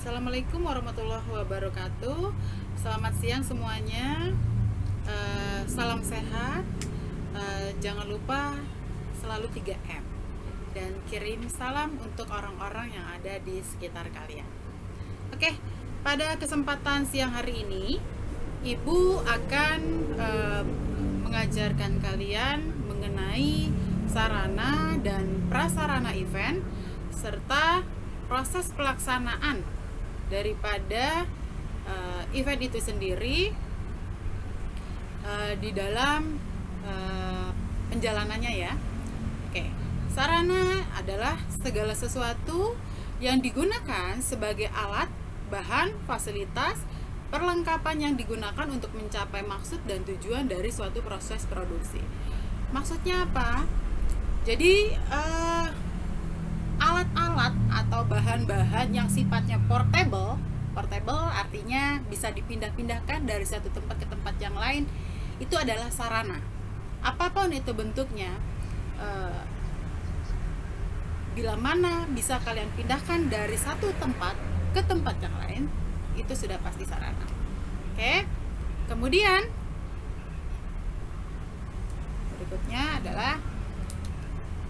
Assalamualaikum warahmatullahi wabarakatuh. Selamat siang semuanya. Salam sehat. Jangan lupa selalu 3M dan kirim salam untuk orang-orang yang ada di sekitar kalian. Oke, pada kesempatan siang hari ini, Ibu akan mengajarkan kalian mengenai sarana dan prasarana event serta proses pelaksanaan daripada event itu sendiri di dalam penjalanannya ya. Oke, sarana adalah segala sesuatu yang digunakan sebagai alat, bahan, fasilitas, perlengkapan yang digunakan untuk mencapai maksud dan tujuan dari suatu proses produksi. Maksudnya apa? Jadi alat-alat atau bahan-bahan yang sifatnya portable artinya bisa dipindah-pindahkan dari satu tempat ke tempat yang lain, itu adalah sarana. Apapun itu bentuknya, bila mana bisa kalian pindahkan dari satu tempat ke tempat yang lain, itu sudah pasti sarana. Oke. Kemudian berikutnya adalah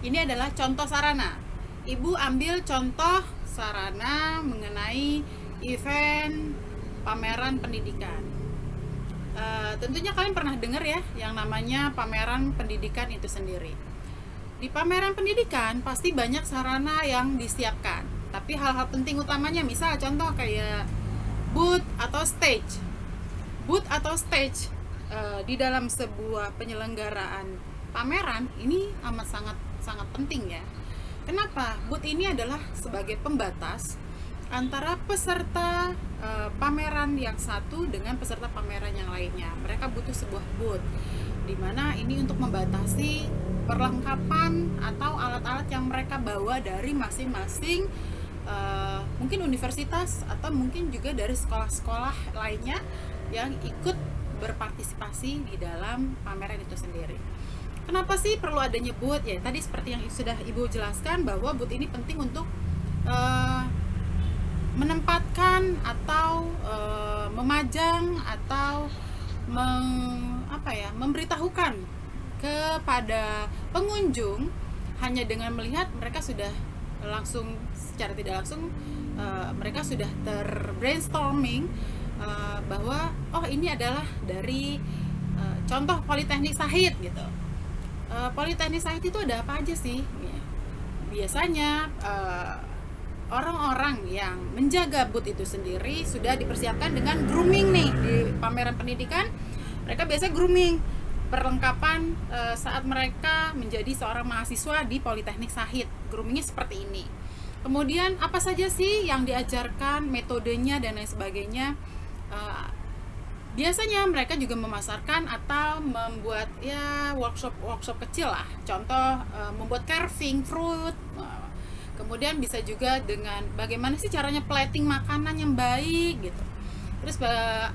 ini adalah contoh sarana. Ibu ambil contoh sarana mengenai event pameran pendidikan. Tentunya kalian pernah dengar ya yang namanya pameran pendidikan itu sendiri. Di pameran pendidikan pasti banyak sarana yang disiapkan. Tapi hal-hal penting utamanya misal contoh kayak booth atau stage. Booth atau stage di dalam sebuah penyelenggaraan pameran ini amat sangat penting ya. Kenapa? Booth ini adalah sebagai pembatas antara peserta pameran yang satu dengan peserta pameran yang lainnya. Mereka butuh sebuah booth, di mana ini untuk membatasi perlengkapan atau alat-alat yang mereka bawa dari masing-masing mungkin universitas atau mungkin juga dari sekolah-sekolah lainnya yang ikut berpartisipasi di dalam pameran itu sendiri. Kenapa sih perlu adanya booth? Ya tadi seperti yang sudah Ibu jelaskan bahwa booth ini penting untuk menempatkan atau memajang atau memberitahukan kepada pengunjung. Hanya dengan melihat mereka sudah langsung secara tidak langsung mereka sudah terbrainstorming bahwa oh ini adalah dari contoh Politeknik Sahid gitu. Politeknik Sahid itu ada apa aja sih? Biasanya orang-orang yang menjaga booth itu sendiri sudah dipersiapkan dengan grooming nih. Di pameran pendidikan mereka biasa grooming perlengkapan saat mereka menjadi seorang mahasiswa di Politeknik Sahid. Groomingnya seperti ini. Kemudian apa saja sih yang diajarkan, metodenya dan lain sebagainya. Biasanya mereka juga memasarkan atau membuat ya workshop kecil lah. Contoh membuat carving fruit. Kemudian bisa juga dengan bagaimana sih caranya plating makanan yang baik gitu. Terus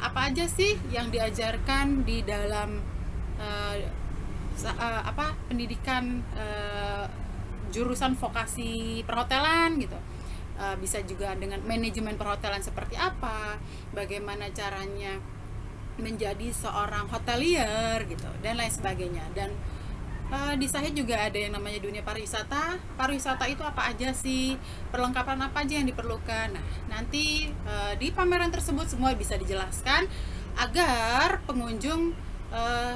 apa aja sih yang diajarkan di dalam pendidikan jurusan vokasi perhotelan gitu. Bisa juga dengan manajemen perhotelan seperti apa, bagaimana caranya menjadi seorang hotelier gitu dan lain sebagainya. Dan di Sahid juga ada yang namanya dunia pariwisata. Pariwisata itu apa aja sih, perlengkapan apa aja yang diperlukan. Nah nanti di pameran tersebut semua bisa dijelaskan agar pengunjung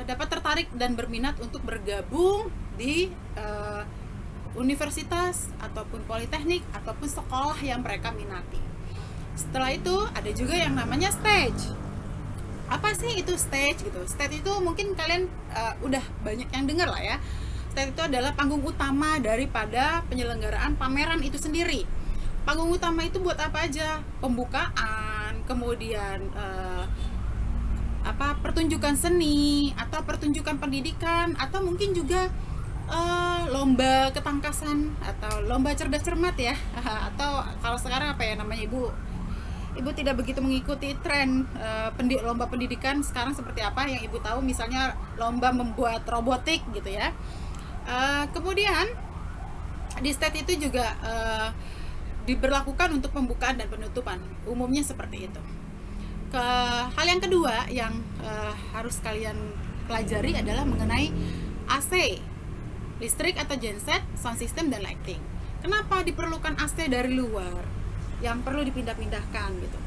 dapat tertarik dan berminat untuk bergabung di universitas ataupun politeknik ataupun sekolah yang mereka minati. Setelah itu ada juga yang namanya stage. Apa sih itu stage gitu? Stage itu mungkin kalian udah banyak yang dengar lah ya. Stage itu adalah panggung utama daripada penyelenggaraan pameran itu sendiri. Panggung utama itu buat apa aja? Pembukaan, kemudian pertunjukan seni atau pertunjukan pendidikan atau mungkin juga lomba ketangkasan atau lomba cerdas cermat ya. Atau kalau sekarang apa ya namanya Ibu tidak begitu mengikuti tren lomba pendidikan sekarang seperti apa. Yang Ibu tahu misalnya lomba membuat robotik gitu ya. Kemudian di stage itu juga diberlakukan untuk pembukaan dan penutupan, umumnya seperti itu. Hal yang kedua yang harus kalian pelajari adalah mengenai AC, listrik atau genset, sound system, dan lighting. Kenapa diperlukan AC dari luar yang perlu dipindah-pindahkan gitu?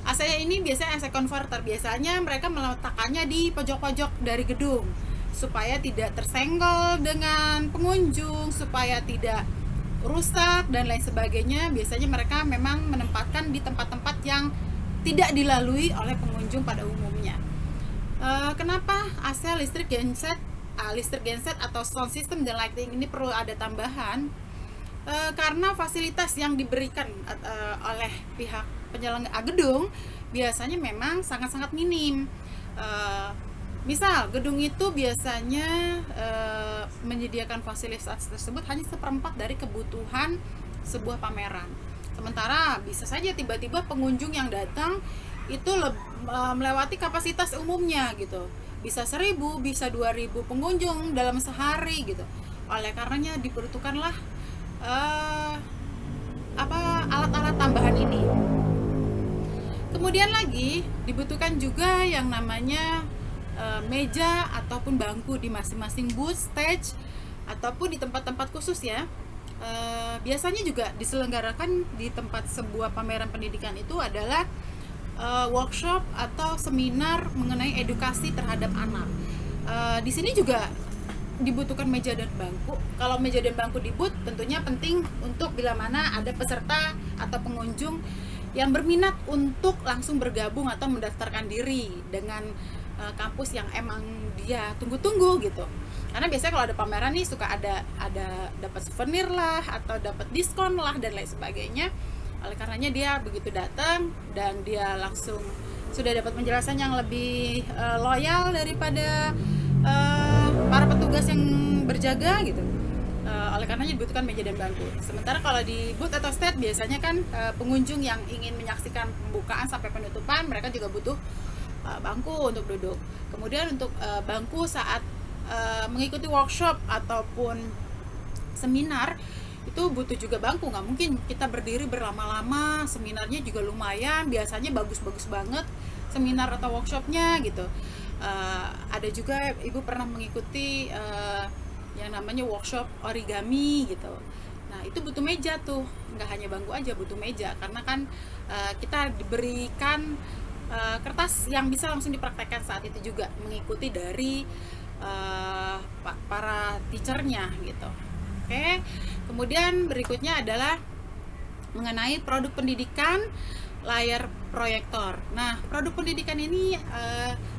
AC ini biasanya AC converter, biasanya mereka meletakkannya di pojok-pojok dari gedung supaya tidak tersenggol dengan pengunjung, supaya tidak rusak dan lain sebagainya. Biasanya mereka memang menempatkan di tempat-tempat yang tidak dilalui oleh pengunjung pada umumnya. Kenapa AC, listrik genset atau sound system dan lighting ini perlu ada tambahan? Karena fasilitas yang diberikan oleh pihak penyelenggara gedung biasanya memang sangat-sangat minim. Misal gedung itu biasanya menyediakan fasilitas tersebut hanya 1/4 dari kebutuhan sebuah pameran. Sementara bisa saja tiba-tiba pengunjung yang datang itu melewati kapasitas umumnya gitu. Bisa 1.000, bisa 2.000 pengunjung dalam sehari gitu. Oleh karenanya diperuntukkanlah alat-alat tambahan ini. Kemudian lagi dibutuhkan juga yang namanya meja ataupun bangku di masing-masing booth, stage, ataupun di tempat-tempat khusus ya. Biasanya juga diselenggarakan di tempat sebuah pameran pendidikan itu adalah workshop atau seminar mengenai edukasi terhadap anak. Di sini juga dibutuhkan meja dan bangku. Kalau meja dan bangku di booth tentunya penting untuk bila mana ada peserta atau pengunjung yang berminat untuk langsung bergabung atau mendaftarkan diri dengan kampus yang emang dia tunggu-tunggu gitu. Karena biasanya kalau ada pameran nih suka ada dapat souvenir lah atau dapat diskon lah dan lain sebagainya. Oleh karenanya dia begitu datang dan dia langsung sudah dapat penjelasan yang lebih loyal daripada para petugas yang berjaga gitu. Oleh karenanya dibutuhkan meja dan bangku. Sementara kalau di booth atau stand biasanya kan pengunjung yang ingin menyaksikan pembukaan sampai penutupan mereka juga butuh bangku untuk duduk. Kemudian untuk bangku saat mengikuti workshop ataupun seminar itu butuh juga bangku. Nggak mungkin kita berdiri berlama-lama. Seminarnya juga lumayan, biasanya bagus-bagus banget seminar atau workshopnya gitu. Ada juga ibu pernah mengikuti yang namanya workshop origami gitu. Nah itu butuh meja tuh, nggak hanya bangku aja, butuh meja karena kan kita diberikan kertas yang bisa langsung dipraktekkan saat itu juga, mengikuti dari para teachernya gitu. Oke. Kemudian berikutnya adalah mengenai produk pendidikan, layar proyektor. Nah produk pendidikan ini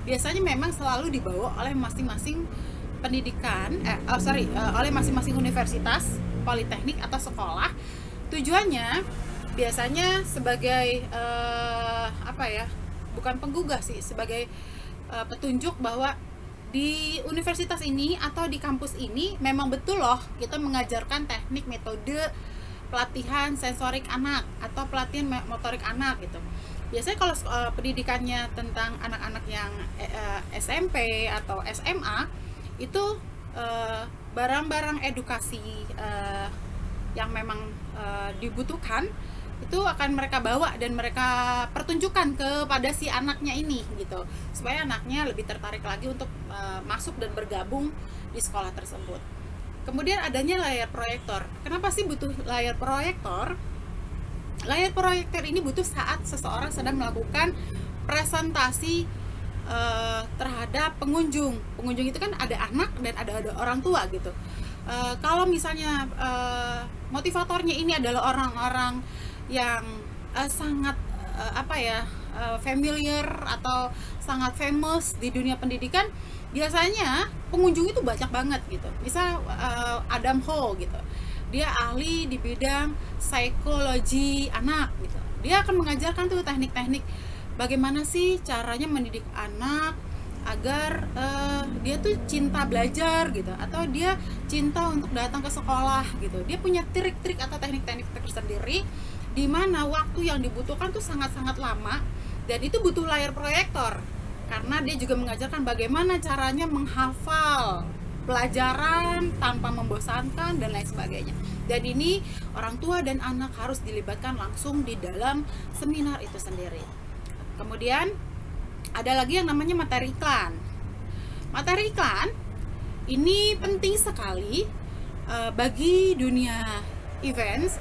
biasanya memang selalu dibawa oleh masing-masing pendidikan oleh masing-masing universitas, politeknik atau sekolah. Tujuannya biasanya sebagai bukan penggugah sih, sebagai petunjuk bahwa di universitas ini atau di kampus ini memang betul loh kita mengajarkan teknik metode pelatihan sensorik anak atau pelatihan motorik anak gitu. Biasanya kalau pendidikannya tentang anak-anak yang SMP atau SMA itu barang-barang edukasi yang memang dibutuhkan itu akan mereka bawa dan mereka pertunjukkan kepada si anaknya ini gitu, supaya anaknya lebih tertarik lagi untuk masuk dan bergabung di sekolah tersebut. Kemudian adanya layar proyektor. Kenapa sih butuh layar proyektor? Layar proyektor ini butuh saat seseorang sedang melakukan presentasi terhadap pengunjung. Pengunjung itu kan ada anak dan ada orang tua gitu. Kalau misalnya motivatornya ini adalah orang-orang yang sangat familiar atau sangat famous di dunia pendidikan, biasanya pengunjung itu banyak banget gitu. Misal Adam Ho gitu, dia ahli di bidang psikologi anak gitu. Dia akan mengajarkan tuh teknik-teknik bagaimana sih caranya mendidik anak agar dia tuh cinta belajar gitu, atau dia cinta untuk datang ke sekolah gitu. Dia punya trik-trik atau teknik-teknik tersendiri di mana waktu yang dibutuhkan tuh sangat-sangat lama, dan itu butuh layar proyektor karena dia juga mengajarkan bagaimana caranya menghafal pelajaran tanpa membosankan dan lain sebagainya. Dan ini orang tua dan anak harus dilibatkan langsung di dalam seminar itu sendiri. Kemudian ada lagi yang namanya materi iklan. Materi iklan ini penting sekali bagi dunia events.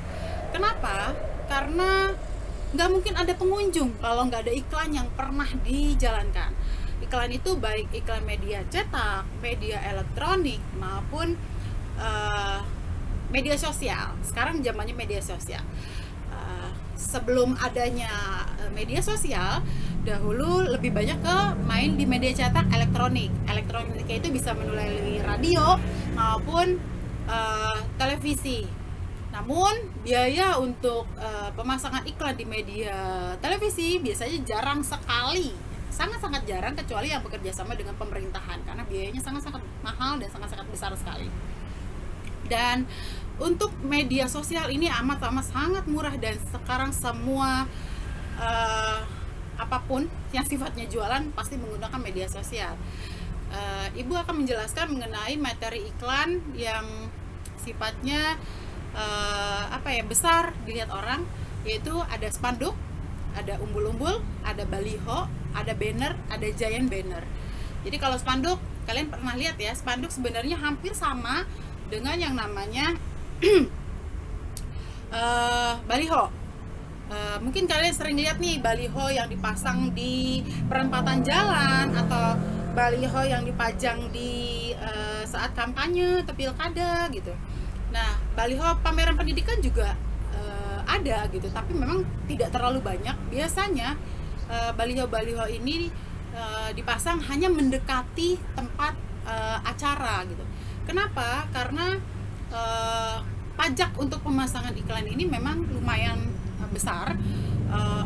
Kenapa? Karena nggak mungkin ada pengunjung kalau nggak ada iklan yang pernah dijalankan. Iklan itu baik iklan media cetak, media elektronik, maupun media sosial. Sekarang zamannya media sosial. Sebelum adanya media sosial, dahulu lebih banyak ke main di media cetak elektronik. Elektroniknya itu bisa melalui radio maupun televisi. Namun biaya untuk pemasangan iklan di media televisi biasanya jarang sekali, sangat-sangat jarang, kecuali yang bekerja sama dengan pemerintahan, karena biayanya sangat-sangat mahal dan sangat-sangat besar sekali. Dan untuk media sosial ini amat sangat murah, dan sekarang semua apapun yang sifatnya jualan pasti menggunakan media sosial. Ibu akan menjelaskan mengenai materi iklan yang sifatnya besar dilihat orang, yaitu ada spanduk, ada umbul-umbul, ada baliho, ada banner, ada giant banner. Jadi kalau spanduk, kalian pernah lihat ya, spanduk sebenarnya hampir sama dengan yang namanya baliho. Mungkin kalian sering lihat nih baliho yang dipasang di perempatan jalan, atau baliho yang dipajang di saat kampanye atau pilkada gitu. Nah, baliho pameran pendidikan juga ada gitu, tapi memang tidak terlalu banyak. Biasanya baliho-baliho ini dipasang hanya mendekati tempat acara gitu. Kenapa? Karena pajak untuk pemasangan iklan ini memang lumayan besar.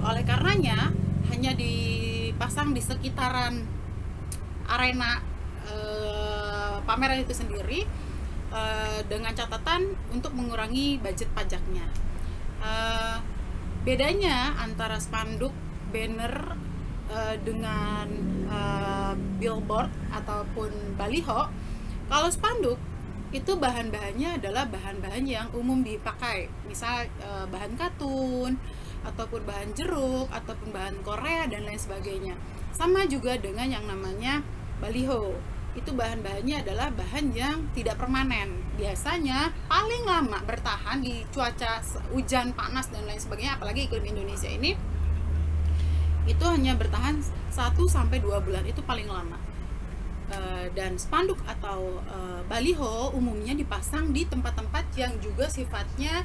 Oleh karenanya hanya dipasang di sekitaran arena pameran itu sendiri, dengan catatan untuk mengurangi budget pajaknya. Bedanya antara spanduk, banner dengan billboard ataupun baliho, kalau spanduk itu bahan-bahannya adalah bahan-bahan yang umum dipakai, misal bahan katun ataupun bahan jeruk ataupun bahan Korea dan lain sebagainya. Sama juga dengan yang namanya baliho, itu bahan-bahannya adalah bahan yang tidak permanen. Biasanya paling lama bertahan di cuaca hujan, panas dan lain sebagainya, apalagi iklim Indonesia ini, itu hanya bertahan 1-2 bulan, itu paling lama. Dan spanduk atau baliho umumnya dipasang di tempat-tempat yang juga sifatnya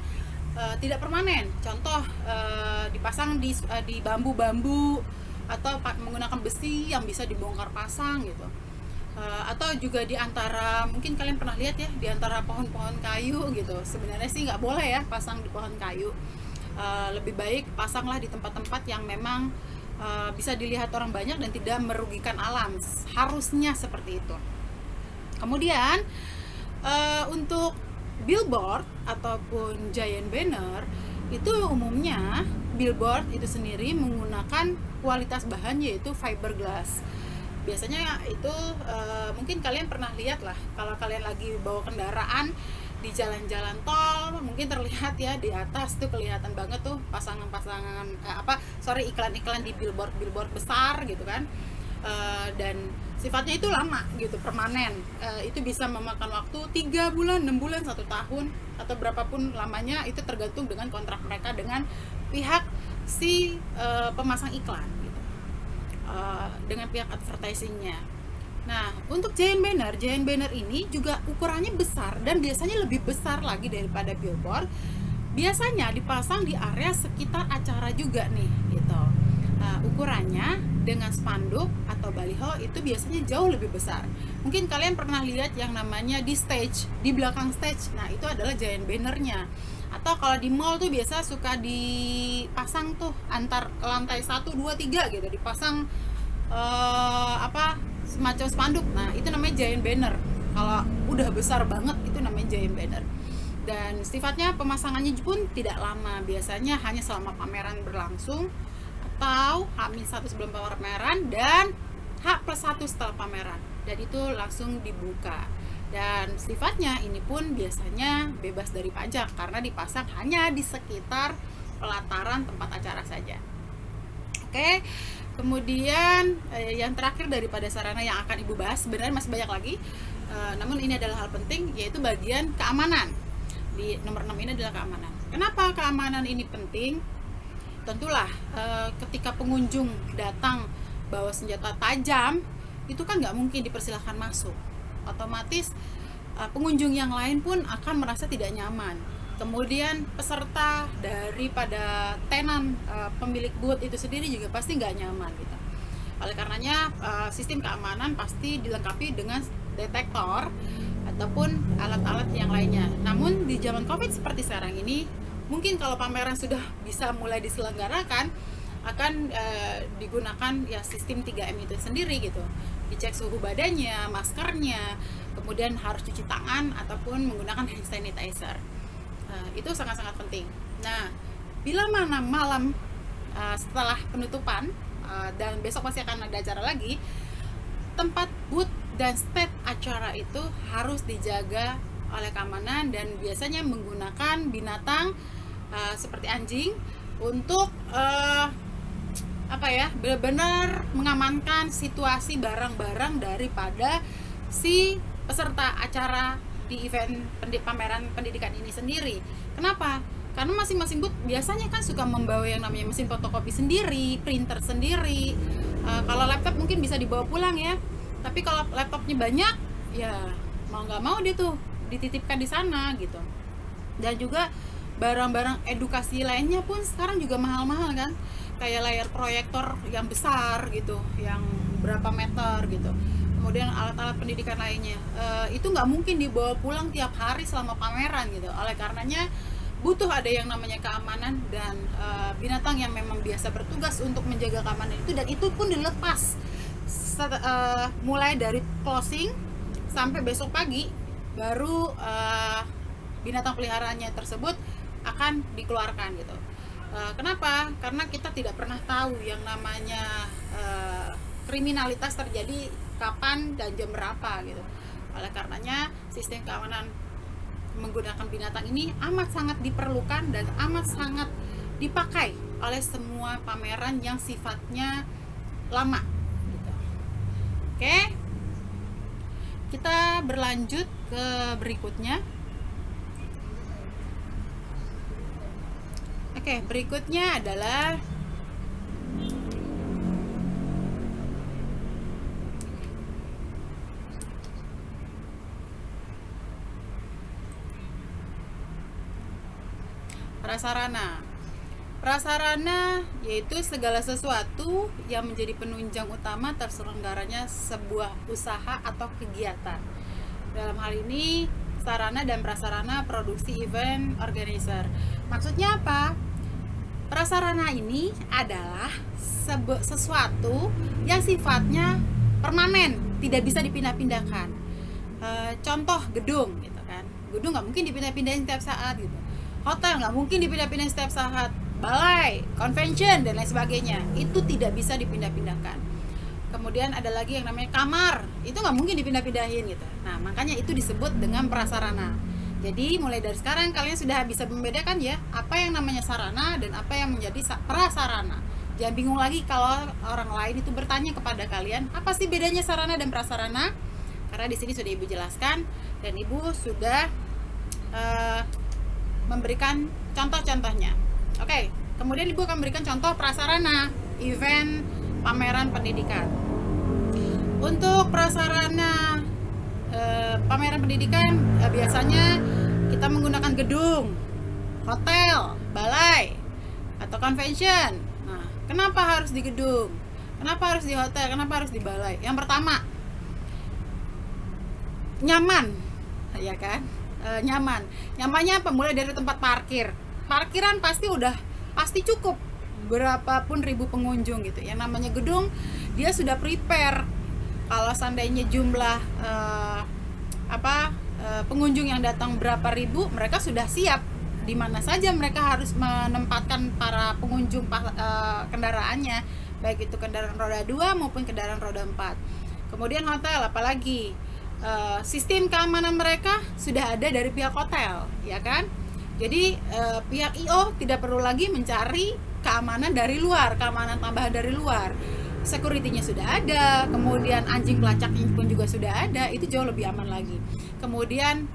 tidak permanen. Contoh, dipasang di bambu-bambu atau menggunakan besi yang bisa dibongkar pasang gitu. Atau juga di antara, mungkin kalian pernah lihat ya, di antara pohon-pohon kayu gitu. Sebenarnya sih nggak boleh ya pasang di pohon kayu. Lebih baik pasanglah di tempat-tempat yang memang bisa dilihat orang banyak dan tidak merugikan alam. Harusnya seperti itu. Kemudian untuk billboard ataupun giant banner, itu umumnya billboard itu sendiri menggunakan kualitas bahan yaitu fiberglass. Biasanya itu mungkin kalian pernah lihat lah, kalau kalian lagi bawa kendaraan di jalan-jalan tol, mungkin terlihat ya di atas tuh kelihatan banget tuh pasangan-pasangan iklan-iklan di billboard besar gitu kan. Dan sifatnya itu lama gitu, permanen. Itu bisa memakan waktu 3 bulan, 6 bulan, 1 tahun, atau berapapun lamanya, itu tergantung dengan kontrak mereka dengan pihak si pemasang iklan gitu. Dengan pihak advertisingnya. Nah, untuk giant banner ini juga ukurannya besar dan biasanya lebih besar lagi daripada billboard. Biasanya dipasang di area sekitar acara juga nih gitu. Ukurannya dengan spanduk atau baliho itu biasanya jauh lebih besar. Mungkin kalian pernah lihat yang namanya di stage, di belakang stage. Nah, itu adalah giant bannernya. Atau kalau di mall tuh biasa suka dipasang tuh antar lantai 1, 2, 3 gitu, dipasang semacam spanduk. Nah, itu namanya giant banner. Kalau udah besar banget itu namanya giant banner. Dan sifatnya pemasangannya pun tidak lama, biasanya hanya selama pameran berlangsung, atau H-1 sebelum pameran dan H+1 setelah pameran, dan itu langsung dibuka. Dan sifatnya ini pun biasanya bebas dari pajak karena dipasang hanya di sekitar pelataran tempat acara saja. Oke, kemudian yang terakhir daripada sarana yang akan Ibu bahas, sebenarnya masih banyak lagi, namun ini adalah hal penting, yaitu bagian keamanan. Di nomor 6 ini adalah keamanan. Kenapa keamanan ini penting? Tentulah ketika pengunjung datang bawa senjata tajam, itu kan nggak mungkin dipersilahkan masuk. Otomatis pengunjung yang lain pun akan merasa tidak nyaman. Kemudian peserta daripada tenan pemilik booth itu sendiri juga pasti nggak nyaman gitu. Oleh karenanya sistem keamanan pasti dilengkapi dengan detektor ataupun alat-alat yang lainnya. Namun di zaman COVID seperti sekarang ini, mungkin kalau pameran sudah bisa mulai diselenggarakan, akan digunakan ya sistem 3M itu sendiri gitu. Dicek suhu badannya, maskernya, kemudian harus cuci tangan ataupun menggunakan hand sanitizer. Itu sangat-sangat penting. Nah, bila mana malam setelah penutupan dan besok pasti akan ada acara lagi, tempat booth dan stand acara itu harus dijaga oleh keamanan dan biasanya menggunakan binatang seperti anjing untuk benar-benar mengamankan situasi barang-barang daripada si peserta acara di event pameran pendidikan ini sendiri. Kenapa? Karena masing-masing booth biasanya kan suka membawa yang namanya mesin fotokopi sendiri, printer sendiri. Kalau laptop mungkin bisa dibawa pulang ya. Tapi kalau laptopnya banyak, ya mau nggak mau dia tuh dititipkan di sana gitu. Dan juga barang-barang edukasi lainnya pun sekarang juga mahal-mahal kan. Kayak layar proyektor yang besar gitu, yang berapa meter gitu. Kemudian alat-alat pendidikan lainnya, itu nggak mungkin dibawa pulang tiap hari selama pameran gitu. Oleh karenanya butuh ada yang namanya keamanan dan binatang yang memang biasa bertugas untuk menjaga keamanan itu, dan itu pun dilepas mulai dari closing sampai besok pagi baru binatang peliharaannya tersebut akan dikeluarkan gitu. Kenapa? Karena kita tidak pernah tahu yang namanya kriminalitas terjadi kapan dan jam berapa gitu. Oleh karenanya sistem keamanan menggunakan binatang ini amat sangat diperlukan dan amat sangat dipakai oleh semua pameran yang sifatnya lama gitu. Oke, kita berlanjut ke berikutnya. Oke, berikutnya adalah prasarana. Prasarana yaitu segala sesuatu yang menjadi penunjang utama terselenggaranya sebuah usaha atau kegiatan. Dalam hal ini sarana dan prasarana produksi event organizer. Maksudnya apa? Prasarana ini adalah sesuatu yang sifatnya permanen, tidak bisa dipindah-pindahkan. Contoh gedung gitu kan. Gedung nggak mungkin dipindah-pindahin setiap saat gitu. Hotel nggak mungkin dipindah-pindahin setiap saat. Balai, convention dan lain sebagainya itu tidak bisa dipindah-pindahkan. Kemudian ada lagi yang namanya kamar, itu nggak mungkin dipindah-pindahin gitu. Nah, makanya itu disebut dengan prasarana. Jadi mulai dari sekarang kalian sudah bisa membedakan ya apa yang namanya sarana dan apa yang menjadi prasarana. Jangan bingung lagi kalau orang lain itu bertanya kepada kalian apa sih bedanya sarana dan prasarana, karena di sini sudah Ibu jelaskan dan Ibu sudah memberikan contoh-contohnya. Oke, kemudian Ibu akan memberikan contoh prasarana event pameran pendidikan. Untuk prasarana pameran pendidikan biasanya kita menggunakan gedung, hotel, balai, atau convention. Nah, kenapa harus di gedung? Kenapa harus di hotel? Kenapa harus di balai? Yang pertama, nyaman, ya kan? Nyaman. Nyamannya apa? Mulai dari tempat parkir. Parkiran pasti cukup berapapun ribu pengunjung gitu. Yang namanya gedung dia sudah prepare. Kalau seandainya jumlah pengunjung yang datang berapa ribu, mereka sudah siap di mana saja mereka harus menempatkan para pengunjung kendaraannya, baik itu kendaraan roda 2 maupun kendaraan roda 4. Kemudian hotel, apalagi sistem keamanan mereka sudah ada dari pihak hotel, ya kan? Jadi pihak IO tidak perlu lagi mencari keamanan dari luar, keamanan tambahan dari luar. Security-nya sudah ada, kemudian anjing pelacaknya pun juga sudah ada, itu jauh lebih aman lagi. Kemudian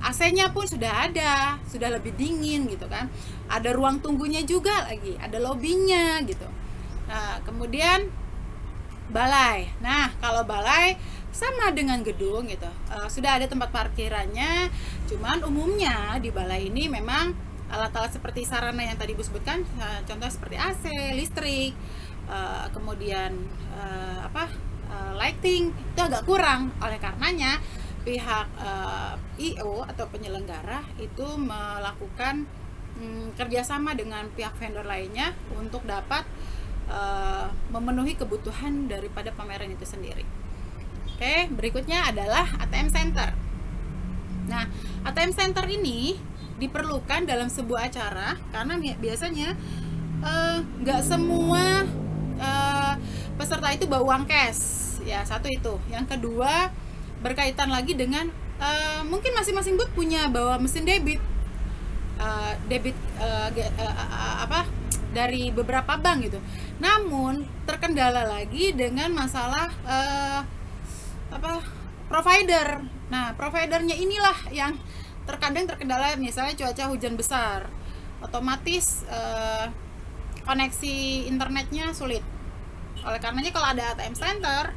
AC-nya pun sudah ada, sudah lebih dingin gitu kan. Ada ruang tunggunya juga lagi, ada lobbynya gitu. Nah, kemudian balai. Nah, kalau balai sama dengan gedung gitu, sudah ada tempat parkirannya. Cuman umumnya di balai ini memang alat-alat seperti sarana yang tadi Ibu sebutkan, contoh seperti AC, listrik, kemudian lighting itu agak kurang. Oleh karenanya pihak IO atau penyelenggara itu melakukan kerjasama dengan pihak vendor lainnya untuk dapat memenuhi kebutuhan daripada pameran itu sendiri. Oke, berikutnya adalah ATM Center. Nah, ATM Center ini diperlukan dalam sebuah acara karena biasanya nggak semua peserta itu bawa uang cash. Ya, satu itu. Yang kedua, berkaitan lagi dengan mungkin masing-masing booth punya bawa mesin debit. Dari beberapa bank gitu. Namun terkendala lagi dengan masalah provider. Nah, providernya inilah yang terkadang terkendala, misalnya cuaca hujan besar, otomatis koneksi internetnya sulit. Oleh karenanya kalau ada ATM Center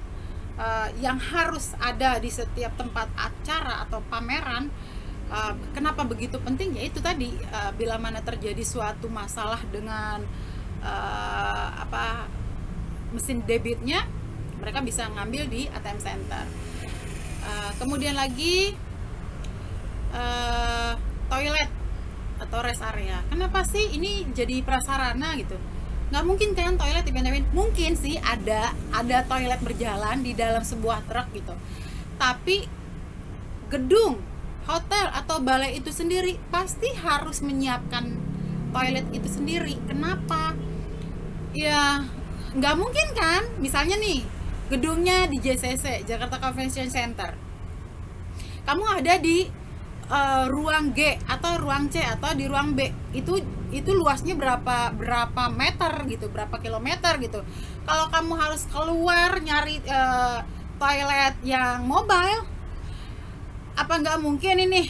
yang harus ada di setiap tempat acara atau pameran, kenapa begitu penting? Ya itu tadi, bila mana terjadi suatu masalah dengan mesin debitnya, mereka bisa ngambil di ATM Center. Kemudian lagi toilet atau rest area. Kenapa sih ini jadi prasarana gitu? Nggak mungkin kan toilet dipindahin? Mungkin sih ada toilet berjalan di dalam sebuah truk gitu. Tapi gedung hotel atau balai itu sendiri pasti harus menyiapkan toilet itu sendiri. Kenapa? Ya nggak mungkin kan, misalnya nih gedungnya di JCC, Jakarta Convention Center, kamu ada di ruang G atau ruang C atau di ruang B, itu luasnya berapa meter gitu, berapa kilometer gitu. Kalau kamu harus keluar nyari toilet yang mobile, apa nggak mungkin ini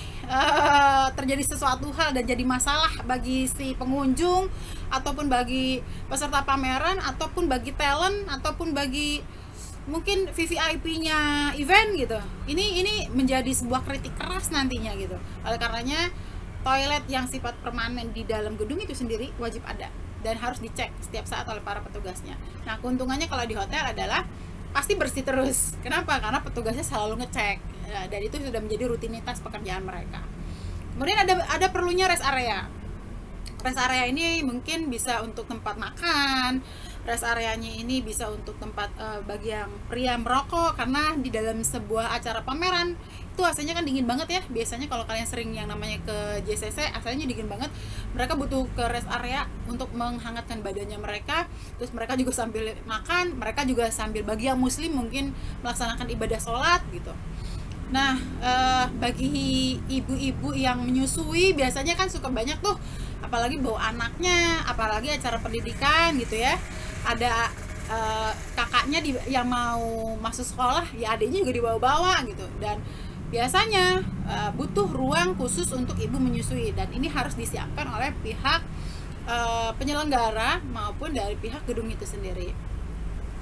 terjadi sesuatu hal dan jadi masalah bagi si pengunjung ataupun bagi peserta pameran ataupun bagi talent ataupun bagi mungkin VVIP-nya event gitu. Ini menjadi sebuah kritik keras nantinya gitu. Oleh karenanya toilet yang sifat permanen di dalam gedung itu sendiri wajib ada dan harus dicek setiap saat oleh para petugasnya. Nah, keuntungannya kalau di hotel adalah pasti bersih terus. Kenapa? Karena petugasnya selalu ngecek, dan itu sudah menjadi rutinitas pekerjaan mereka. Kemudian ada perlunya rest area. Rest area ini mungkin bisa untuk tempat makan. Rest areanya ini bisa untuk tempat bagi yang pria merokok, karena di dalam sebuah acara pameran itu AC-nya kan dingin banget ya. Biasanya kalau kalian sering yang namanya ke JCC, AC-nya dingin banget. Mereka butuh ke rest area untuk menghangatkan badannya mereka. Terus mereka juga sambil makan, mereka juga sambil bagi yang muslim mungkin melaksanakan ibadah sholat gitu. Nah, bagi ibu-ibu yang menyusui biasanya kan suka banyak tuh, apalagi bawa anaknya, apalagi acara pendidikan gitu ya. Ada kakaknya yang mau masuk sekolah, ya adiknya juga dibawa-bawa gitu. Dan biasanya butuh ruang khusus untuk ibu menyusui, dan ini harus disiapkan oleh pihak penyelenggara maupun dari pihak gedung itu sendiri.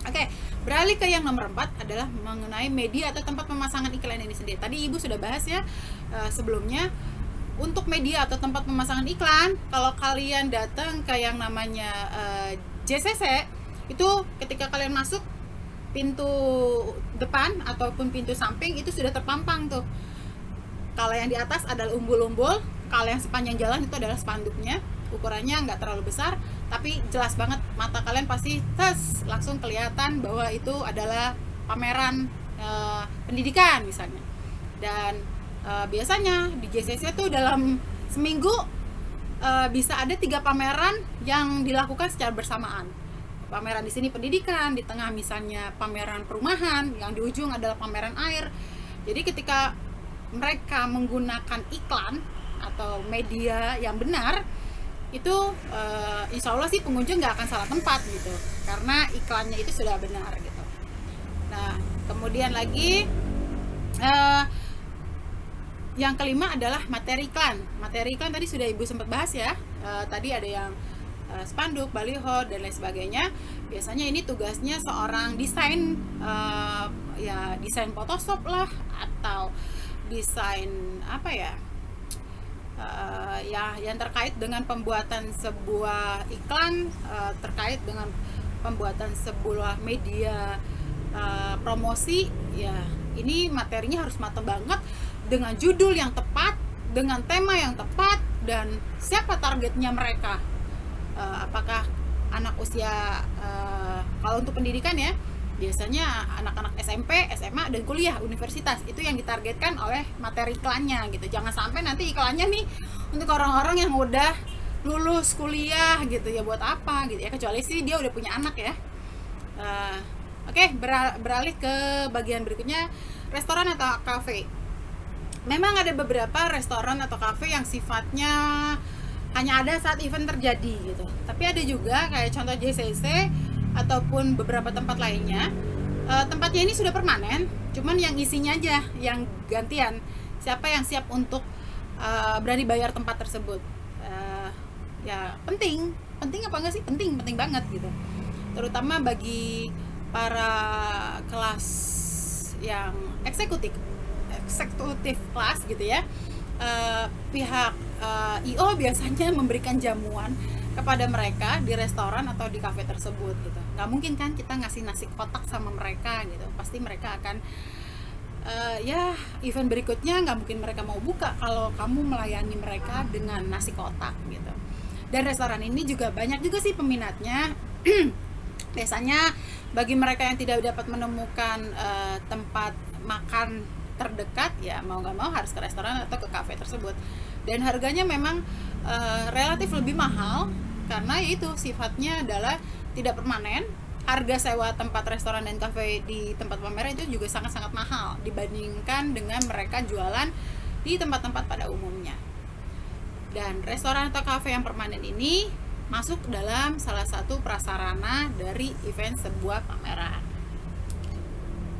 Oke, beralih ke yang nomor 4 adalah mengenai media atau tempat pemasangan iklan ini sendiri. Tadi Ibu sudah bahas ya sebelumnya. Untuk media atau tempat pemasangan iklan, kalau kalian datang ke yang namanya JCC, itu ketika kalian masuk pintu depan ataupun pintu samping itu sudah terpampang tuh. Kalau yang di atas adalah umbul-umbul, kalau yang sepanjang jalan itu adalah spanduknya. Ukurannya nggak terlalu besar, tapi jelas banget, mata kalian pasti langsung kelihatan bahwa itu adalah pameran pendidikan misalnya. Dan biasanya di JCC tuh dalam seminggu bisa ada 3 pameran yang dilakukan secara bersamaan. Pameran di sini pendidikan, di tengah misalnya pameran perumahan, yang di ujung adalah pameran air, Jadi ketika mereka menggunakan iklan atau media yang benar, itu insya Allah sih pengunjung nggak akan salah tempat gitu, karena iklannya itu sudah benar gitu. Nah, kemudian lagi yang kelima adalah materi iklan. Materi iklan tadi sudah Ibu sempat bahas ya. Tadi ada yang spanduk, baliho, dan lain sebagainya. Biasanya ini tugasnya seorang desain, ya desain Photoshop lah, atau desain apa ya, ya yang terkait dengan pembuatan sebuah iklan, terkait dengan pembuatan sebuah media promosi. Ya ini materinya harus matang banget, dengan judul yang tepat, dengan tema yang tepat, dan siapa targetnya mereka. Apakah anak usia, kalau untuk pendidikan ya, biasanya anak-anak SMP, SMA, dan kuliah, universitas, itu yang ditargetkan oleh materi iklannya gitu. Jangan sampai nanti iklannya nih untuk orang-orang yang udah lulus kuliah gitu, ya buat apa gitu ya, kecuali sih dia udah punya anak ya. Oke, beralih ke bagian berikutnya, restoran atau kafe. Memang ada beberapa restoran atau kafe yang sifatnya hanya ada saat event terjadi gitu. Tapi ada juga kayak contoh JCC ataupun beberapa tempat lainnya, tempatnya ini sudah permanen, cuman yang isinya aja yang gantian. Siapa yang siap untuk berani bayar tempat tersebut? Ya penting apa enggak sih? Penting banget gitu. Terutama bagi para kelas yang eksekutif kelas gitu ya. Pihak IO biasanya memberikan jamuan kepada mereka di restoran atau di kafe tersebut gitu. Nggak mungkin kan kita ngasih nasi kotak sama mereka gitu. Pasti mereka akan ya event berikutnya nggak mungkin mereka mau buka kalau kamu melayani mereka dengan nasi kotak gitu. Dan restoran ini juga banyak juga sih peminatnya. Biasanya bagi mereka yang tidak dapat menemukan tempat makan terdekat, ya mau nggak mau harus ke restoran atau ke kafe tersebut. Dan harganya memang relatif lebih mahal, karena itu sifatnya adalah tidak permanen. Harga sewa tempat restoran dan kafe di tempat pameran itu juga sangat-sangat mahal dibandingkan dengan mereka jualan di tempat-tempat pada umumnya. Dan restoran atau kafe yang permanen ini masuk dalam salah satu prasarana dari event sebuah pameran.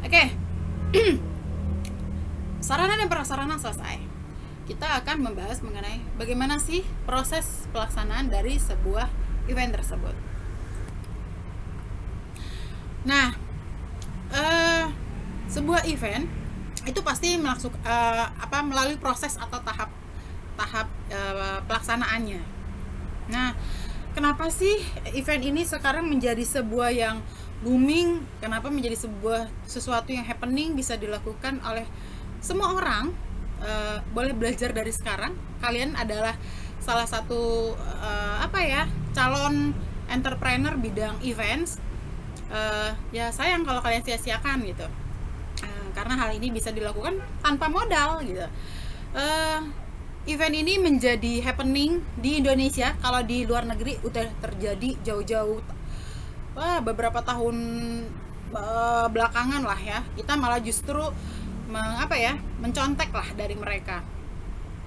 Oke. Sarana dan prasarana selesai. Kita akan membahas mengenai bagaimana sih proses pelaksanaan dari sebuah event tersebut. Nah, sebuah event itu pasti melalui proses atau tahap pelaksanaannya. Nah, kenapa sih event ini sekarang menjadi sebuah yang booming? Kenapa menjadi sesuatu yang happening, bisa dilakukan oleh semua orang? Boleh belajar dari sekarang. Kalian adalah salah satu calon entrepreneur bidang events. Ya sayang kalau kalian sia-siakan gitu, karena hal ini bisa dilakukan tanpa modal gitu. Event ini menjadi happening di Indonesia. Kalau di luar negeri udah terjadi jauh-jauh, beberapa tahun belakangan lah ya. Kita malah justru mencontek lah dari mereka.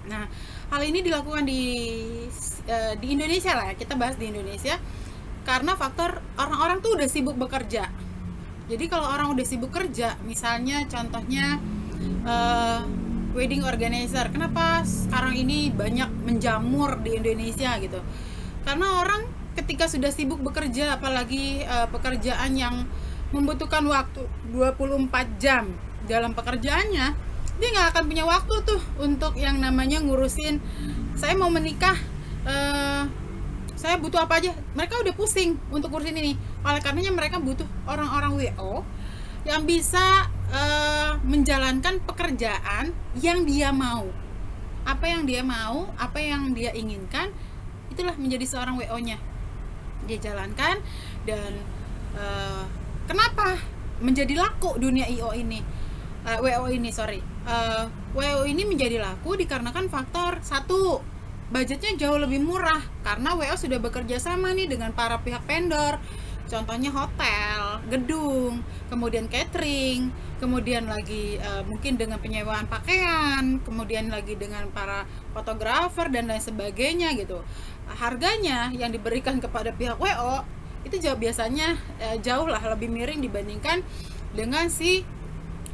Nah, hal ini dilakukan di Indonesia lah ya. Kita bahas di Indonesia karena faktor orang-orang tuh udah sibuk bekerja. Jadi kalau orang udah sibuk kerja, misalnya contohnya wedding organizer, kenapa sekarang ini banyak menjamur di Indonesia gitu? Karena orang ketika sudah sibuk bekerja, apalagi pekerjaan yang membutuhkan waktu 24 jam dalam pekerjaannya, dia nggak akan punya waktu tuh untuk yang namanya ngurusin, saya mau menikah, saya butuh apa aja. Mereka udah pusing untuk ngurusin ini. Oleh karenanya mereka butuh orang-orang WO yang bisa menjalankan pekerjaan yang dia mau. Apa yang dia mau, apa yang dia inginkan, itulah menjadi seorang WO-nya. Dia jalankan. Dan kenapa menjadi laku dunia WO ini? WO ini menjadi laku dikarenakan faktor satu, budgetnya jauh lebih murah karena WO sudah bekerja sama nih dengan para pihak vendor, Contohnya hotel, gedung, kemudian catering, kemudian lagi mungkin dengan penyewaan pakaian, kemudian lagi dengan para fotografer dan lain sebagainya gitu. Harganya yang diberikan kepada pihak WO itu biasanya jauh lah lebih miring dibandingkan dengan si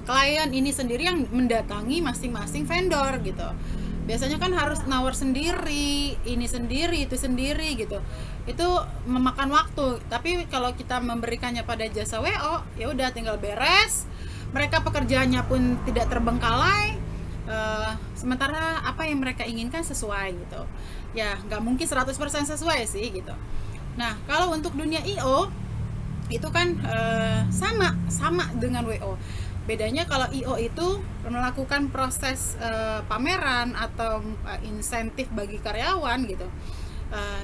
klien ini sendiri yang mendatangi masing-masing vendor gitu. Biasanya kan harus nawar sendiri, ini sendiri, itu sendiri gitu. Itu memakan waktu. Tapi kalau kita memberikannya pada jasa WO, ya udah tinggal beres. Mereka pekerjaannya pun tidak terbengkalai. Sementara apa yang mereka inginkan sesuai gitu. Ya, nggak mungkin 100% sesuai sih gitu. Nah, kalau untuk dunia IO itu kan sama dengan WO. Bedanya kalau IO itu melakukan proses pameran atau insentif bagi karyawan gitu.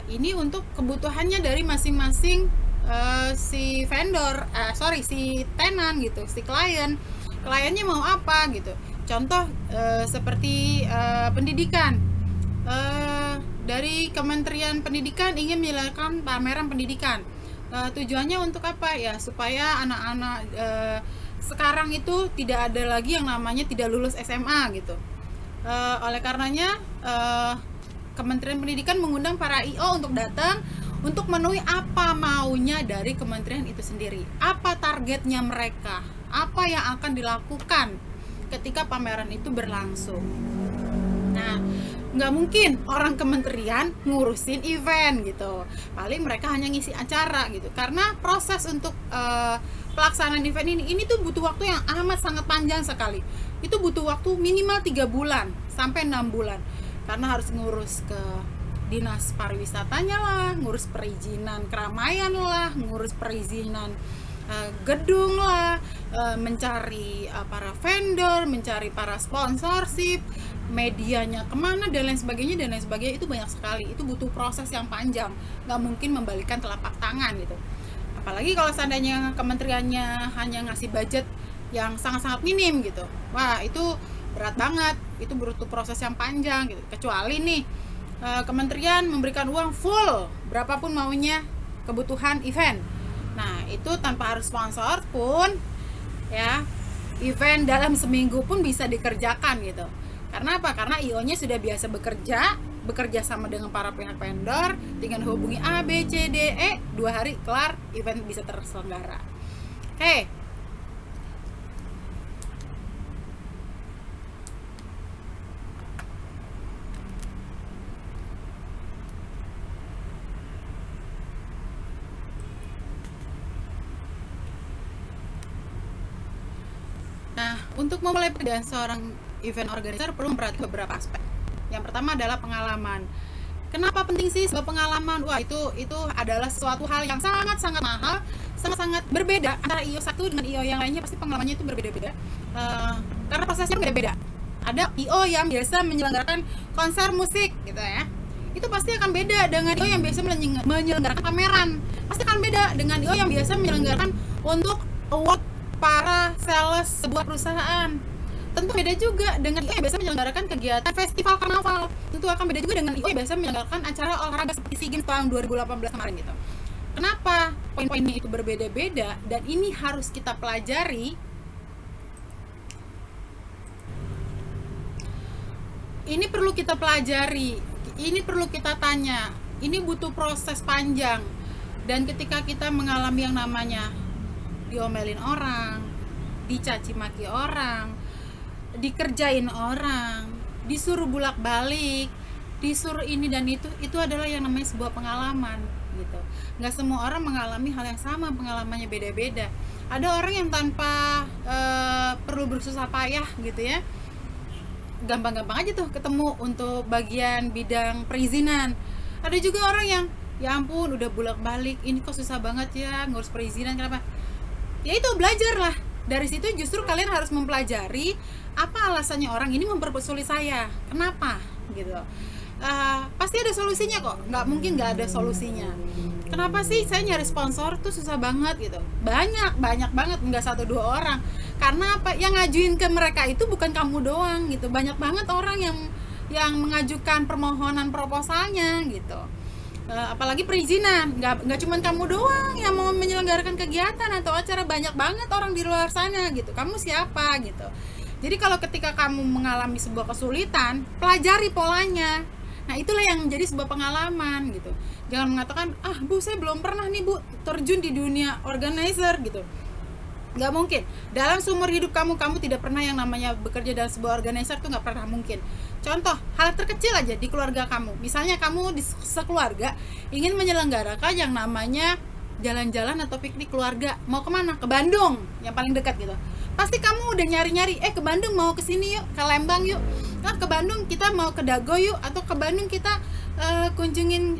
Ini untuk kebutuhannya dari masing-masing si vendor, si tenan gitu, si klien. Kliennya mau apa gitu. Contoh seperti pendidikan. Dari Kementerian Pendidikan ingin menyelenggarakan pameran pendidikan. Tujuannya untuk apa ya? Supaya anak-anak sekarang itu tidak ada lagi yang namanya tidak lulus SMA gitu. Oleh karenanya Kementerian Pendidikan mengundang para IO untuk datang untuk memenuhi apa maunya dari kementerian itu sendiri. Apa targetnya mereka? Apa yang akan dilakukan ketika pameran itu berlangsung. Nah, nggak mungkin orang kementerian ngurusin event gitu. Paling mereka hanya ngisi acara gitu. Karena proses untuk pelaksanaan event ini tuh butuh waktu yang amat sangat panjang sekali. Itu butuh waktu minimal 3 bulan sampai 6 bulan. Karena harus ngurus ke dinas pariwisatanya lah, ngurus perizinan keramaian lah, ngurus perizinan gedung lah, mencari para vendor, mencari para sponsorship, medianya kemana dan lain sebagainya. Itu banyak sekali. Itu butuh proses yang panjang, nggak mungkin membalikan telapak tangan gitu. Apalagi kalau seandainya kementeriannya hanya ngasih budget yang sangat-sangat minim gitu. Wah, itu berat banget. Itu butuh proses yang panjang gitu. Kecuali nih kementerian memberikan uang full berapapun maunya kebutuhan event. Nah, itu tanpa harus sponsor pun ya, event dalam seminggu pun bisa dikerjakan gitu. Karena apa? Karena IO-nya sudah biasa bekerja sama dengan para pihak vendor, dengan hubungi A, B, C, D, E, 2 hari kelar, event bisa terselenggara. Oke. Nah, untuk memulai pekerjaan seorang event organizer perlu memperhatikan beberapa aspek. Yang pertama adalah pengalaman. Kenapa penting sih sebuah pengalaman? Wah, itu adalah suatu hal yang sangat-sangat mahal, sangat-sangat berbeda antara IO satu dengan IO yang lainnya. Pasti pengalamannya itu berbeda-beda. Karena prosesnya beda-beda. Ada IO yang biasa menyelenggarakan konser musik gitu ya. Itu pasti akan beda dengan IO yang biasa menyelenggarakan pameran. Pasti akan beda dengan IO yang biasa menyelenggarakan untuk award para sales sebuah perusahaan. Tentu beda juga dengan IO yang biasa menyelenggarakan kegiatan festival karnaval. Tentu akan beda juga dengan IO yang biasa menyelenggarakan acara olahraga seperti SEA Games tahun 2018 kemarin gitu. Kenapa poin-poinnya itu berbeda-beda dan ini harus kita pelajari? Ini perlu kita pelajari, ini perlu kita tanya. Ini butuh proses panjang. Dan ketika kita mengalami yang namanya diomelin orang, dicaci maki orang, dikerjain orang, disuruh bolak-balik, disuruh ini dan itu adalah yang namanya sebuah pengalaman gitu. Nggak semua orang mengalami hal yang sama, pengalamannya beda-beda. Ada orang yang tanpa perlu bersusah payah gitu ya, gampang-gampang aja tuh ketemu untuk bagian bidang perizinan. Ada juga orang yang ya ampun udah bolak-balik, ini kok susah banget ya ngurus perizinan. Kenapa? Ya itu belajar lah. Dari situ justru kalian harus mempelajari apa alasannya orang ini mempersulit saya, kenapa gitu. Pasti ada solusinya kok, nggak mungkin nggak ada solusinya. Kenapa sih saya nyari sponsor tuh susah banget gitu. Banyak banget, nggak 1-2 orang. Karena apa? Yang ngajuin ke mereka itu bukan kamu doang gitu. Banyak banget orang yang mengajukan permohonan proposalnya gitu. apalagi perizinan. Nggak cuma kamu doang yang mau menyelenggarakan kegiatan atau acara, banyak banget orang di luar sana gitu. Kamu siapa gitu. Jadi kalau ketika kamu mengalami sebuah kesulitan, pelajari polanya. Nah, itulah yang menjadi sebuah pengalaman gitu. Jangan mengatakan, Bu, saya belum pernah nih, Bu, terjun di dunia organizer gitu. Nggak mungkin. Dalam seumur hidup kamu tidak pernah yang namanya bekerja dalam sebuah organizer, tuh nggak pernah mungkin. Contoh, hal terkecil aja di keluarga kamu. Misalnya kamu di sekeluarga ingin menyelenggarakan yang namanya jalan-jalan atau piknik keluarga. Mau kemana? Ke Bandung, yang paling dekat gitu. Pasti kamu udah nyari-nyari, ke Bandung mau ke sini yuk, ke Lembang yuk. Nah, ke Bandung kita mau ke Dago yuk, atau ke Bandung kita kunjungin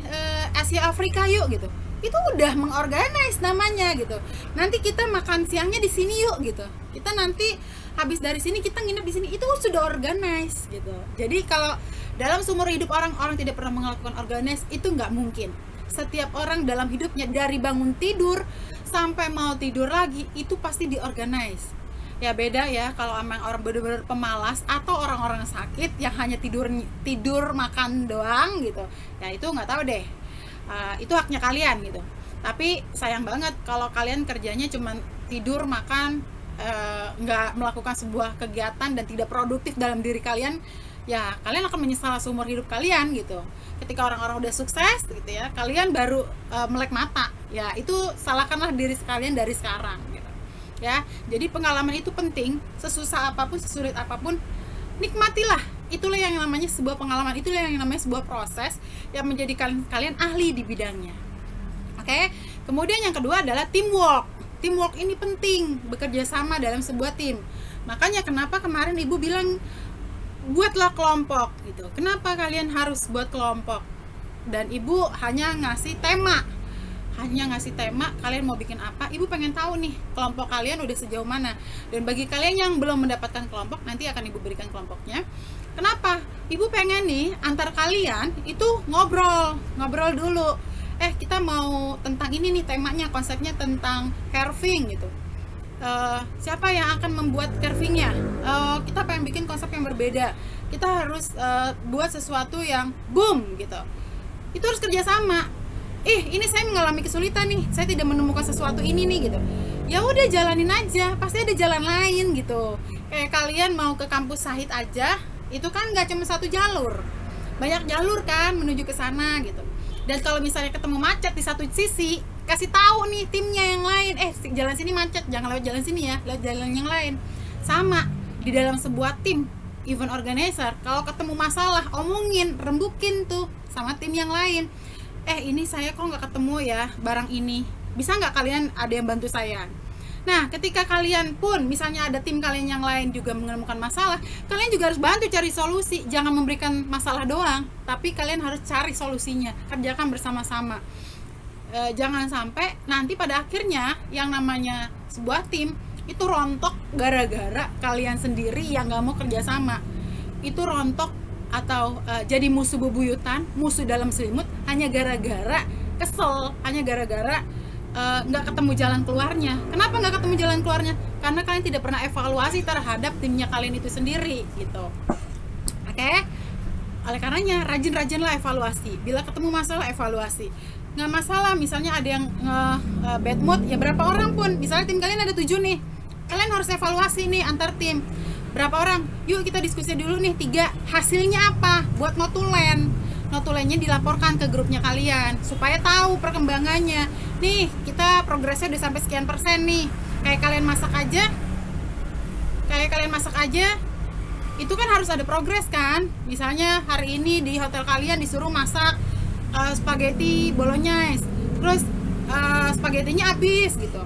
Asia Afrika yuk gitu. Itu udah mengorganize namanya gitu. Nanti kita makan siangnya di sini yuk gitu. Kita nanti habis dari sini kita nginep di sini. Itu sudah organize gitu. Jadi kalau dalam seumur hidup orang tidak pernah melakukan organize, itu nggak mungkin. Setiap orang dalam hidupnya dari bangun tidur sampai mau tidur lagi itu pasti diorganize. Ya beda ya kalau emang orang bener-bener pemalas atau orang-orang sakit yang hanya tidur makan doang gitu. Ya itu nggak tahu deh. Itu haknya kalian gitu. Tapi sayang banget kalau kalian kerjanya cuma tidur, makan, nggak melakukan sebuah kegiatan dan tidak produktif dalam diri kalian. Ya kalian akan menyesal seumur hidup kalian gitu. Ketika orang-orang udah sukses gitu ya, kalian baru melek mata. Ya itu salahkanlah diri kalian dari sekarang gitu. Ya, jadi pengalaman itu penting. Sesusah apapun, sesulit apapun, nikmatilah. Itulah yang namanya sebuah pengalaman, itulah yang namanya sebuah proses yang menjadikan kalian ahli di bidangnya. Oke. Kemudian yang kedua adalah teamwork. Teamwork ini penting, bekerja sama dalam sebuah tim. Makanya kenapa kemarin Ibu bilang buatlah kelompok gitu. Kenapa kalian harus buat kelompok? Dan Ibu hanya ngasih tema, kalian mau bikin apa. Ibu pengen tahu nih kelompok kalian udah sejauh mana. Dan bagi kalian yang belum mendapatkan kelompok, nanti akan Ibu berikan kelompoknya. Kenapa? Ibu pengen nih antar kalian itu ngobrol dulu. Kita mau tentang ini nih, temanya, konsepnya tentang carving gitu. Siapa yang akan membuat carvingnya? Kita pengen bikin konsep yang berbeda. Kita harus buat sesuatu yang boom gitu. Itu harus kerjasama. Ini saya mengalami kesulitan nih, saya tidak menemukan sesuatu ini nih gitu. Ya udah, jalanin aja, pasti ada jalan lain gitu. Kayak kalian mau ke kampus Syahid aja, itu kan nggak cuma satu jalur, banyak jalur kan menuju ke sana gitu. Dan kalau misalnya ketemu macet di satu sisi, kasih tahu nih timnya yang lain, jalan sini macet, jangan lewat jalan sini ya, lewat jalan yang lain. Sama di dalam sebuah tim event organizer, kalau ketemu masalah, omongin, rembukin tuh sama tim yang lain. Ini saya kok nggak ketemu ya barang ini, bisa nggak kalian ada yang bantu saya? Nah, ketika kalian pun misalnya ada tim kalian yang lain juga menemukan masalah, kalian juga harus bantu cari solusi. Jangan memberikan masalah doang, tapi kalian harus cari solusinya, kerjakan bersama-sama. Jangan sampai nanti pada akhirnya yang namanya sebuah tim itu rontok gara-gara kalian sendiri yang nggak mau kerjasama. Itu rontok atau jadi musuh bebuyutan, musuh dalam selimut, hanya gara-gara kesel, hanya gara-gara nggak ketemu jalan keluarnya. Kenapa nggak ketemu jalan keluarnya? Karena kalian tidak pernah evaluasi terhadap timnya kalian itu sendiri gitu. Oke? Oleh karenanya rajin-rajinlah evaluasi. Bila ketemu masalah, evaluasi. Nggak masalah misalnya ada yang bad mood, ya berapa orang pun, misalnya tim kalian ada 7 nih, kalian harus evaluasi nih antar tim. Berapa orang? Yuk kita diskusi dulu nih 3. Hasilnya apa? Buat notulennya dilaporkan ke grupnya kalian supaya tahu perkembangannya. Nih, kita progresnya udah sampai sekian persen nih. Kayak kalian masak aja, itu kan harus ada progres kan. Misalnya hari ini di hotel kalian disuruh masak spaghetti bolognese, terus spagettinya habis gitu.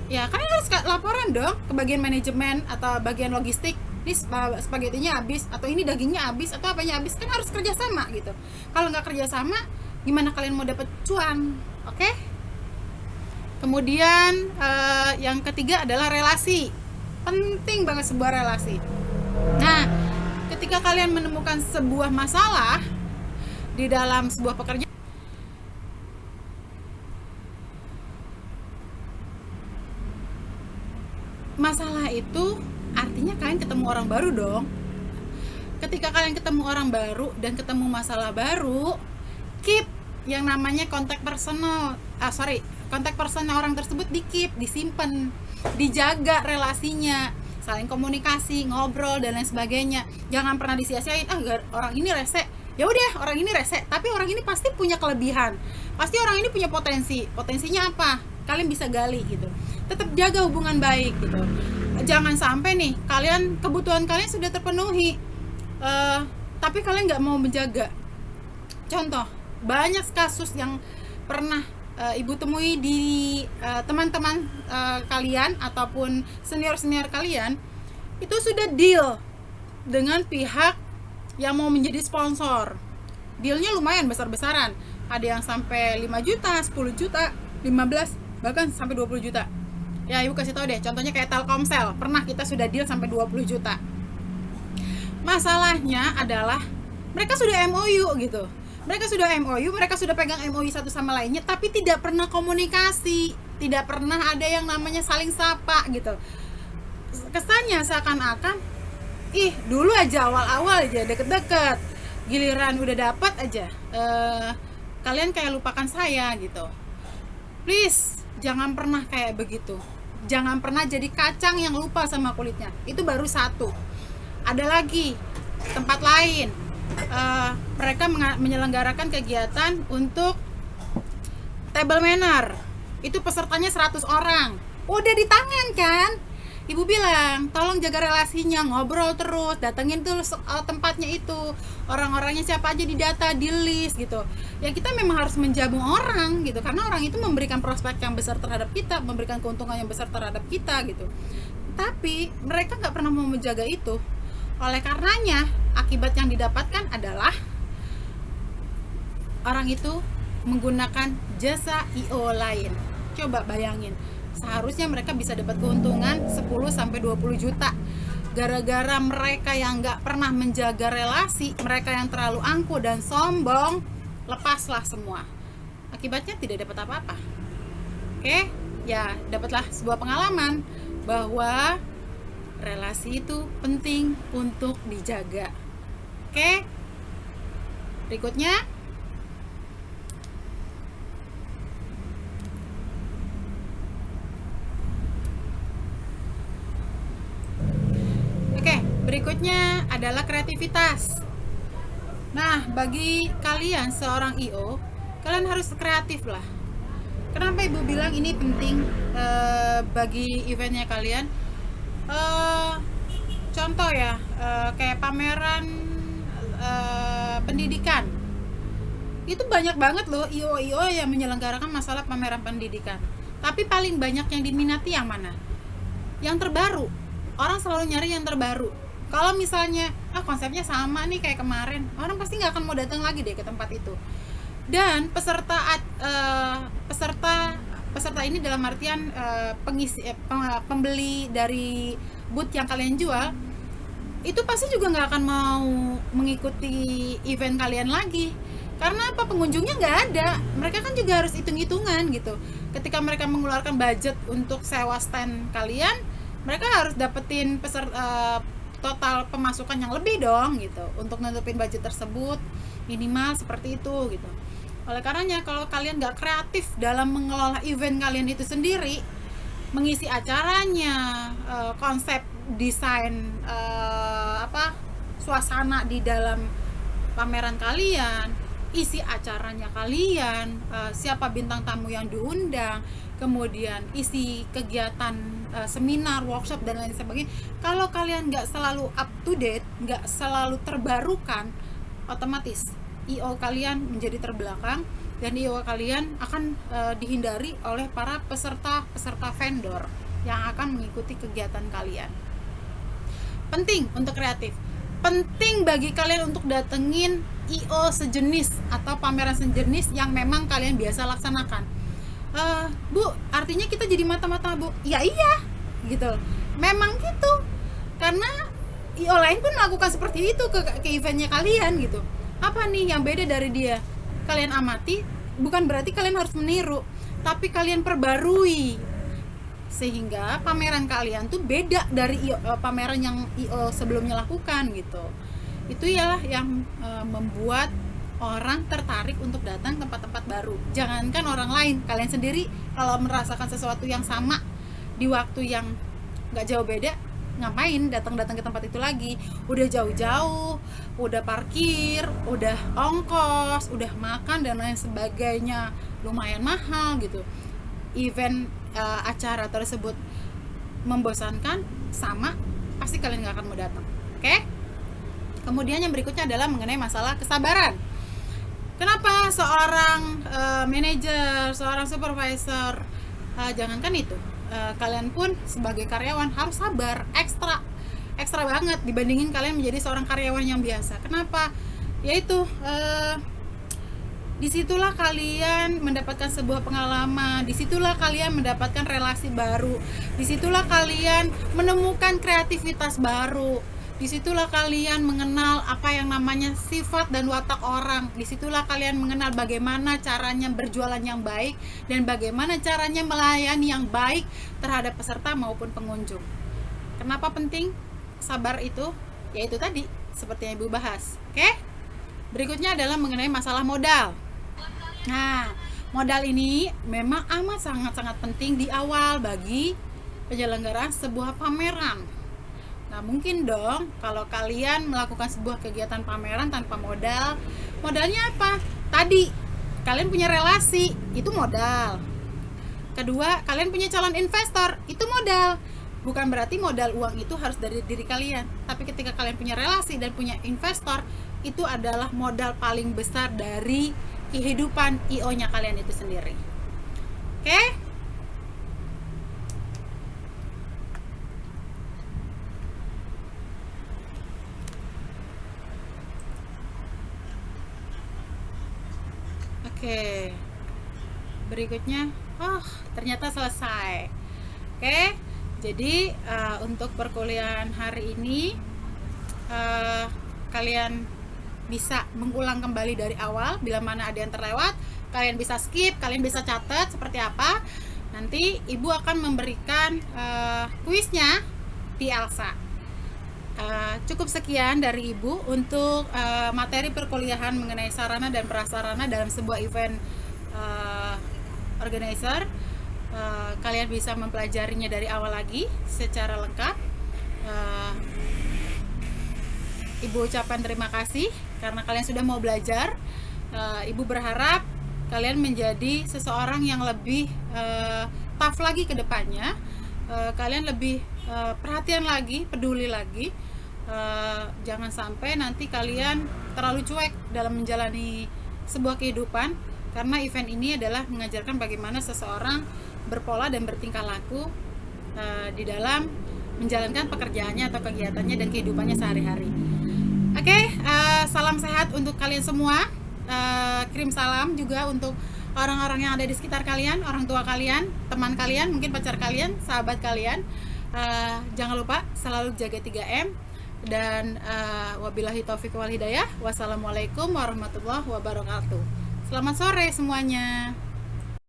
Ya, kalian harus laporan dong ke bagian manajemen atau bagian logistik. Ini spagettinya habis, atau ini dagingnya habis, atau apanya habis. Kan harus kerjasama gitu. Kalau nggak kerjasama, gimana kalian mau dapet cuan? Oke? Kemudian yang ketiga adalah relasi. Penting banget sebuah relasi. Nah, ketika kalian menemukan sebuah masalah di dalam sebuah pekerjaan, masalah itu artinya kalian ketemu orang baru dong. Ketika kalian ketemu orang baru dan ketemu masalah baru, keep yang namanya kontak personal orang tersebut disimpan, dijaga relasinya, saling komunikasi, ngobrol dan lain sebagainya. Jangan pernah disia-siain, orang ini rese, ya udah orang ini rese, tapi orang ini pasti punya kelebihan, pasti orang ini punya potensinya apa, kalian bisa gali gitu. Tetap jaga hubungan baik gitu. Jangan sampai nih kebutuhan kalian sudah terpenuhi, tapi kalian nggak mau menjaga. Contoh, banyak kasus yang pernah ibu temui di teman-teman kalian ataupun senior kalian, itu sudah deal dengan pihak yang mau menjadi sponsor. Dealnya lumayan besar-besaran, ada yang sampai 5 juta, 10 juta, 15, bahkan sampai 20 juta. Ya, ibu kasih tahu deh, contohnya kayak Telkomsel, pernah kita sudah deal sampai 20 juta. Masalahnya adalah mereka sudah MOU gitu. Mereka sudah pegang MOU satu sama lainnya, tapi tidak pernah komunikasi, tidak pernah ada yang namanya saling sapa gitu. Kesannya seakan-akan, dulu aja awal-awal aja deket-deket, giliran udah dapet aja, kalian kayak lupakan saya gitu. Please, jangan pernah kayak begitu. Jangan pernah jadi kacang yang lupa sama kulitnya. Itu baru satu. Ada lagi tempat lain, mereka menyelenggarakan kegiatan untuk table manner. Itu pesertanya 100 orang. Udah di tangan kan? Ibu bilang, tolong jaga relasinya, ngobrol terus, datengin tuh tempatnya itu, orang-orangnya siapa aja didata, di list gitu. Ya kita memang harus menjamu orang gitu, karena orang itu memberikan prospek yang besar terhadap kita, memberikan keuntungan yang besar terhadap kita gitu. Tapi mereka nggak pernah mau menjaga itu. Oleh karenanya, akibat yang didapatkan adalah orang itu menggunakan jasa IO lain. Coba bayangin, seharusnya mereka bisa dapat keuntungan 10-20 juta. Gara-gara mereka yang nggak pernah menjaga relasi, mereka yang terlalu angkuh dan sombong, lepaslah semua. Akibatnya tidak dapat apa-apa. Oke, ya dapatlah sebuah pengalaman bahwa relasi itu penting untuk dijaga. Oke, berikutnya berikutnya adalah kreativitas. Nah, bagi kalian seorang IO, kalian harus kreatif lah. Kenapa ibu bilang ini penting bagi eventnya kalian? Contoh ya, kayak pameran pendidikan. Itu banyak banget loh IO-IO yang menyelenggarakan masalah pameran pendidikan. Tapi paling banyak yang diminati yang mana? Yang terbaru. Orang selalu nyari yang terbaru. Kalau misalnya konsepnya sama nih kayak kemarin, orang pasti nggak akan mau datang lagi deh ke tempat itu. Dan peserta ini dalam artian pembeli dari booth yang kalian jual, itu pasti juga nggak akan mau mengikuti event kalian lagi. Karena apa? Pengunjungnya nggak ada. Mereka kan juga harus hitung-hitungan gitu. Ketika mereka mengeluarkan budget untuk sewa stand kalian, mereka harus dapetin total pemasukan yang lebih dong gitu, untuk nutupin budget tersebut, minimal seperti itu gitu. Oleh karenanya, kalau kalian nggak kreatif dalam mengelola event kalian itu sendiri, mengisi acaranya, konsep desain suasana di dalam pameran kalian, isi acaranya kalian, siapa bintang tamu yang diundang, kemudian isi kegiatan seminar, workshop dan lain sebagainya. Kalau kalian nggak selalu up to date, nggak selalu terbarukan, otomatis IO kalian menjadi terbelakang dan IO kalian akan dihindari oleh para peserta vendor yang akan mengikuti kegiatan kalian. Penting untuk kreatif. Penting bagi kalian untuk datengin IO sejenis atau pameran sejenis yang memang kalian biasa laksanakan. Bu, artinya kita jadi mata-mata, Bu? Ya iya, gitu. Memang gitu. Karena IO lain pun melakukan seperti itu ke eventnya kalian gitu. Apa nih yang beda dari dia? Kalian amati, bukan berarti kalian harus meniru, tapi kalian perbarui sehingga pameran kalian tuh beda dari pameran yang IO sebelumnya lakukan gitu. Itu ialah yang membuat orang tertarik untuk datang tempat-tempat baru. Jangankan orang lain, kalian sendiri kalau merasakan sesuatu yang sama di waktu yang nggak jauh beda, ngapain datang ke tempat itu lagi? Udah jauh-jauh, udah parkir, udah ongkos, udah makan dan lain sebagainya, lumayan mahal gitu. Event acara tersebut membosankan, sama, pasti kalian nggak akan mau datang. Oke? Kemudian yang berikutnya adalah mengenai masalah kesabaran. Kenapa seorang manajer, seorang supervisor, jangankan itu, kalian pun sebagai karyawan harus sabar, ekstra banget dibandingin kalian menjadi seorang karyawan yang biasa. Kenapa? Yaitu disitulah kalian mendapatkan sebuah pengalaman, disitulah kalian mendapatkan relasi baru, disitulah kalian menemukan kreativitas baru, disitulah kalian mengenal apa yang namanya sifat dan watak orang, disitulah kalian mengenal bagaimana caranya berjualan yang baik dan bagaimana caranya melayani yang baik terhadap peserta maupun pengunjung. Kenapa penting sabar itu? Yaitu tadi seperti yang Ibu bahas. Oke? Berikutnya adalah mengenai masalah modal. Nah, modal ini memang amat sangat-sangat penting di awal bagi penyelenggaraan sebuah pameran. Nah, mungkin dong kalau kalian melakukan sebuah kegiatan pameran tanpa modal. Modalnya apa? Tadi, kalian punya relasi, itu modal. Kedua, kalian punya calon investor, itu modal. Bukan berarti modal uang itu harus dari diri kalian, tapi ketika kalian punya relasi dan punya investor, itu adalah modal paling besar dari kehidupan IO-nya kalian itu sendiri. Oke? Oke. Berikutnya, ternyata selesai. Oke. Jadi untuk perkuliahan hari ini kalian bisa mengulang kembali dari awal. Bila mana ada yang terlewat, kalian bisa skip, kalian bisa catat seperti apa. Nanti Ibu akan memberikan kuisnya di Elsa. Cukup sekian dari Ibu untuk materi perkuliahan mengenai sarana dan prasarana dalam sebuah event organizer. Kalian bisa mempelajarinya dari awal lagi secara lengkap. Ibu ucapkan terima kasih karena kalian sudah mau belajar. Ibu berharap kalian menjadi seseorang yang lebih tough lagi ke depannya. Kalian lebih perhatian lagi, peduli lagi. Jangan sampai nanti kalian terlalu cuek dalam menjalani sebuah kehidupan, karena event ini adalah mengajarkan bagaimana seseorang berpola dan bertingkah laku di dalam menjalankan pekerjaannya atau kegiatannya dan kehidupannya sehari-hari. Oke, salam sehat untuk kalian semua. Kirim salam juga untuk orang-orang yang ada di sekitar kalian, orang tua kalian, teman kalian, mungkin pacar kalian, sahabat kalian. Jangan lupa selalu jaga 3M. Dan wabillahi taufiq wal hidayah. Wassalamualaikum warahmatullahi wabarakatuh. Selamat sore semuanya.